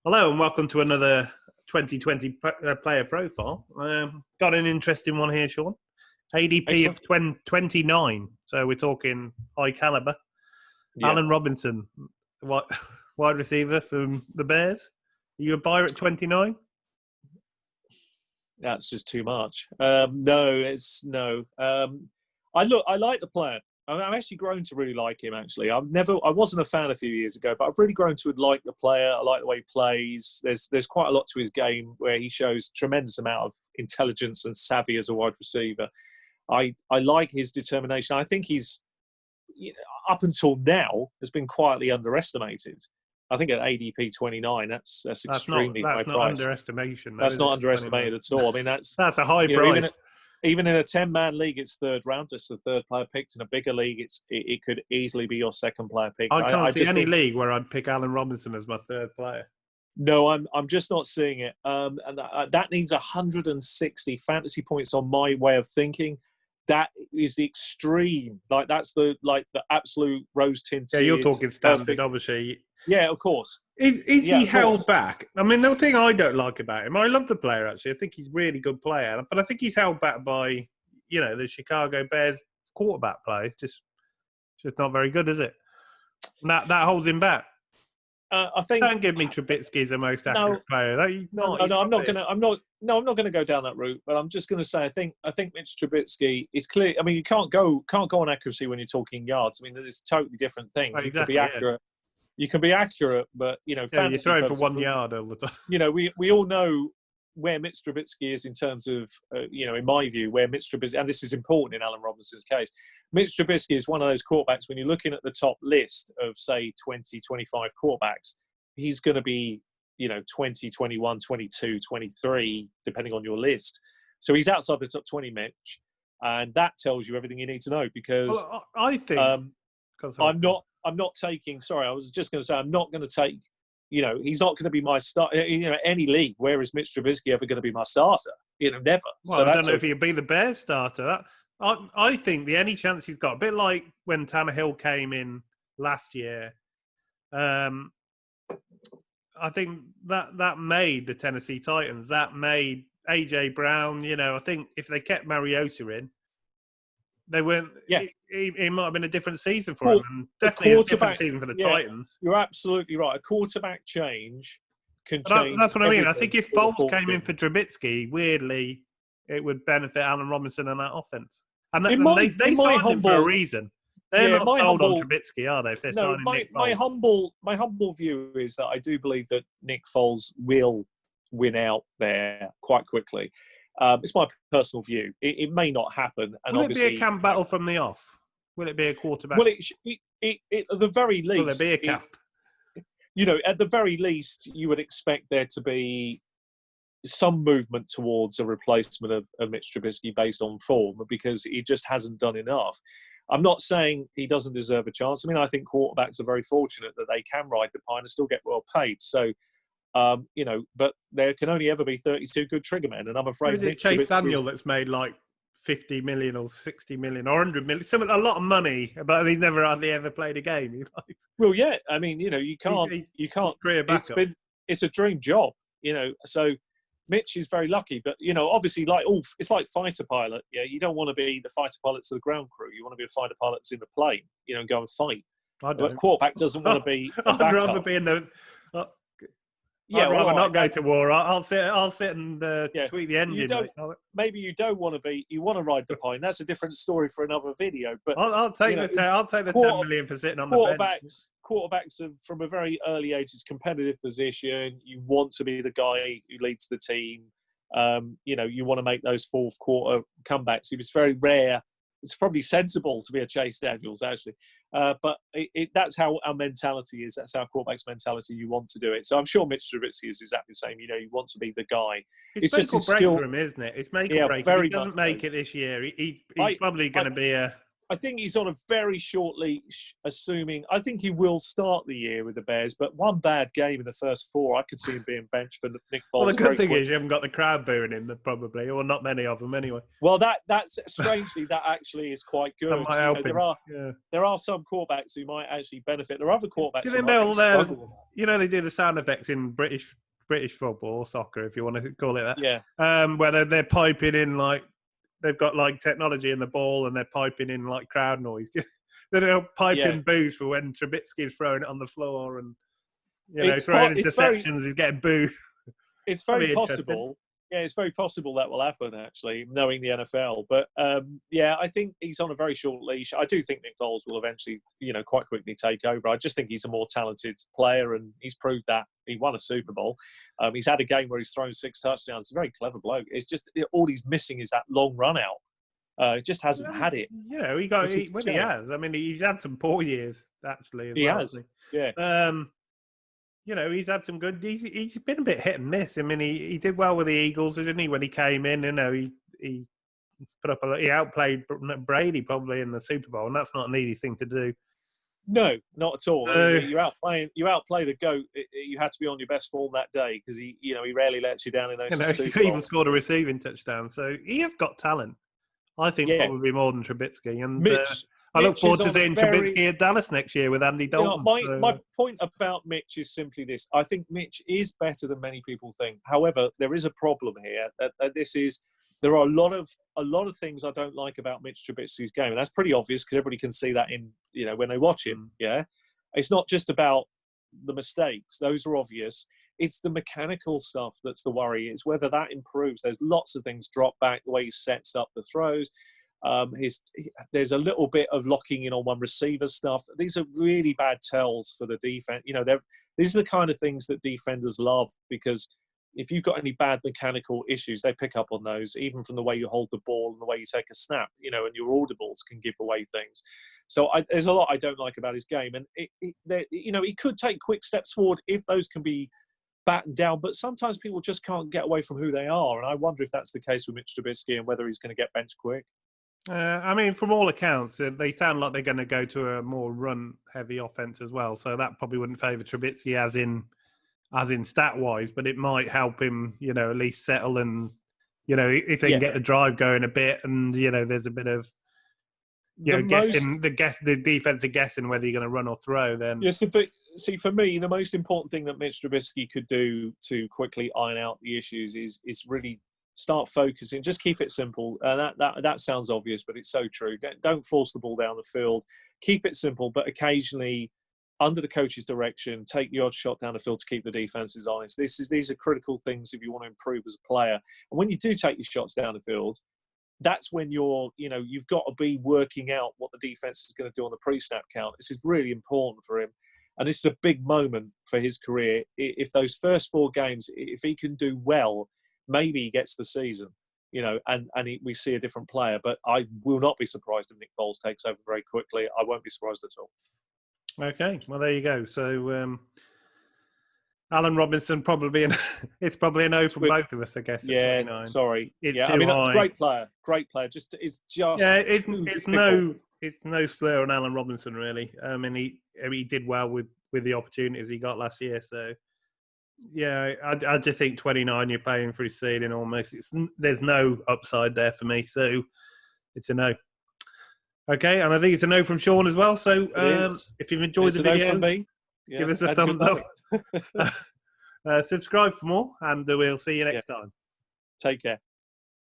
Hello and welcome to another 2020 player profile. Got an interesting one here, Sean. ADP Excellent. of 29, so we're talking high caliber. Yeah. Allen Robinson, wide receiver from the Bears. Are you a buyer at 29? That's just too much. No. I like the player. I've actually grown to really like him. Actually, I wasn't a fan a few years ago, but I've really grown to like the player. I like the way he plays. There's quite a lot to his game where he shows tremendous amount of intelligence and savvy as a wide receiver. I like his determination. I think he's up until now has been quietly underestimated. I think at ADP 29, that's extremely high not price. Underestimation. That's not underestimated at all. I mean, that's a high price. Even in a 10-man league, it's third round. It's the third player picked. In a bigger league, it could easily be your second player picked. I can't see any league where I'd pick Allen Robinson as my third player. No, I'm just not seeing it. And that needs 160 fantasy points on my way of thinking. That is the extreme. Like that's the absolute rose tinted. Yeah, you're talking standard, obviously. Yeah, of course. Is he held back? I mean, the thing I don't like about him, I love the player, actually. I think he's a really good player. But I think he's held back by, the Chicago Bears quarterback play. It's just not very good, is it? And that holds him back. I think. Don't give me Trubisky as the most accurate player. I'm not going to go down that route. But I'm just going to say, I think Mitch Trubisky is clear. I mean, you can't go on accuracy when you're talking yards. I mean, it's a totally different thing. Well, exactly, you can be accurate. Yeah. You can be accurate, but you're throwing for 1 yard all the time. We all know where Mitch Trubisky is in terms of, in my view, where Mitch Trubisky, and this is important in Allen Robinson's case, Mitch Trubisky is one of those quarterbacks, when you're looking at the top list of, say, 20, 25 quarterbacks, he's going to be, 20, 21, 22, 23, depending on your list. So he's outside the top 20, Mitch, and that tells you everything you need to know because I think I'm not taking. Sorry, I was just going to say I'm not going to take. He's not going to be my start. Any league. Where is Mitch Trubisky ever going to be my starter? Never. Well, so I don't know if he'll be the Bears starter. I think the only chance he's got, a bit like when Tannehill came in last year. I think that made the Tennessee Titans. That made AJ Brown. I think if they kept Mariota in, they weren't. Yeah, it might have been a different season for him. And definitely a different season for the Titans. You're absolutely right. A quarterback change can change. That's what I mean. I think if Foles came in for Trubisky, weirdly, it would benefit Allen Robinson and that offense. And they signed him for a reason. They're not sold on Trubisky, are they? If they're signing Nick Foles. My humble view is that I do believe that Nick Foles will win out there quite quickly. It's my personal view. It may not happen. And will it be a camp battle from the off? Will it be a quarterback? Well, at the very least... Will it be a camp? At the very least, you would expect there to be some movement towards a replacement of Mitch Trubisky based on form because he just hasn't done enough. I'm not saying he doesn't deserve a chance. I mean, I think quarterbacks are very fortunate that they can ride the pine and still get well paid. So... but there can only ever be 32 good trigger men, and I'm afraid. Is it Chase Daniel that's made like 50 million or 60 million or 100 million? A lot of money, but he's never hardly ever played a game. Well, yeah, I mean, you can't. It's a dream job, So Mitch is very lucky, but obviously, it's like fighter pilot. Yeah, you don't want to be the fighter pilots of the ground crew. You want to be a fighter pilot that's in the plane, and go and fight. But quarterback doesn't want to be. I'd rather be in the. I'd rather not go to war. I'll sit and tweak the engine. Maybe you don't want to be. You want to ride the pine. That's a different story for another video. But I'll take the 10 million for sitting on the bench. Quarterbacks are from a very early age. It's competitive position. You want to be the guy who leads the team. You want to make those fourth quarter comebacks. It was very rare. It's probably sensible to be a Chase Daniels, actually. But that's how our mentality is. That's our quarterback's mentality. You want to do it. So I'm sure Mitch Trubisky is exactly the same. You want to be the guy. It's just a break for him, isn't it? It's make or break. If he doesn't make it this year, he's probably going to be a I think he's on a very short leash, assuming. I think he will start the year with the Bears, but one bad game in the first 4, I could see him being benched for Nick Foles. Well, the good thing is you haven't got the crowd booing him, probably, or not many of them anyway. Well, that's strangely, that actually is quite good. That might help there are some quarterbacks who might actually benefit. There are other quarterbacks do you who think might struggle. you know, they do the sound effects in British football or soccer, if you want to call it that. Yeah. Where they're piping in, like, they've got like technology in the ball and they're piping in like crowd noise. They'll pipe in boos for when Trubisky's throwing it on the floor and, you know, throwing interceptions, he's getting booed. It's very possible. Yeah, it's very possible that will happen, actually, knowing the NFL. But, I think he's on a very short leash. I do think Nick Foles will eventually, quite quickly take over. I just think he's a more talented player, and he's proved that. He won a Super Bowl. He's had a game where he's thrown 6 touchdowns. He's a very clever bloke. It's just all he's missing is that long run out. He just hasn't had it. He has. I mean, he's had some poor years, actually. He has. Yeah. He's had some good. He's been a bit hit and miss. I mean, he did well with the Eagles, didn't he? When he came in, he put up he outplayed Brady probably in the Super Bowl, and that's not an easy thing to do. No, not at all. You outplay the GOAT. You had to be on your best form that day because he rarely lets you down in those. He even scored a receiving touchdown, so he has got talent. I think probably more than Trubisky, and I look forward to seeing Trubisky at Dallas next year with Andy Dalton. My point about Mitch is simply this. I think Mitch is better than many people think. However, there is a problem here. There are a lot of things I don't like about Mitch Trubisky's game. And that's pretty obvious because everybody can see that when they watch him. Yeah. It's not just about the mistakes. Those are obvious. It's the mechanical stuff that's the worry. It's whether that improves. There's lots of things drop back, the way he sets up the throws. There's a little bit of locking in on one receiver stuff. These are really bad tells for the defense. These are the kind of things that defenders love because if you've got any bad mechanical issues, they pick up on those, even from the way you hold the ball and the way you take a snap, and your audibles can give away things. So there's a lot I don't like about his game. And, he could take quick steps forward if those can be battened down, but sometimes people just can't get away from who they are. And I wonder if that's the case with Mitch Trubisky and whether he's going to get benched quick. I mean, from all accounts, they sound like they're going to go to a more run-heavy offense as well. So that probably wouldn't favour Trubisky as in stat-wise, but it might help him, at least settle and, if they can get the drive going a bit, and there's a bit of, the defense are guessing whether you're going to run or throw. Then see, for me, the most important thing that Mitch Trubisky could do to quickly iron out the issues is really start focusing. Just keep it simple. That sounds obvious, but it's so true. Don't force the ball down the field. Keep it simple, but occasionally, under the coach's direction, take the odd shot down the field to keep the defenses honest. These are critical things if you want to improve as a player. And when you do take your shots down the field, that's when you've got to be working out what the defense is going to do on the pre-snap count. This is really important for him. And this is a big moment for his career. If those first 4 games, if he can do well, maybe he gets the season, and we see a different player. But I will not be surprised if Nick Foles takes over very quickly. I won't be surprised at all. Okay, well, there you go. So, Alan Robinson it's probably a no from both of us, I guess. Yeah, 29. Sorry. Great player. It's no slur on Alan Robinson, really. I mean, he did well with the opportunities he got last year. So, yeah, I just think 29, you're paying for his ceiling almost. There's no upside there for me, so it's a no. Okay, and I think it's a no from Sean as well. So if you've enjoyed the video, from me. Give us a thumbs up. Subscribe for more, and we'll see you next time. Take care.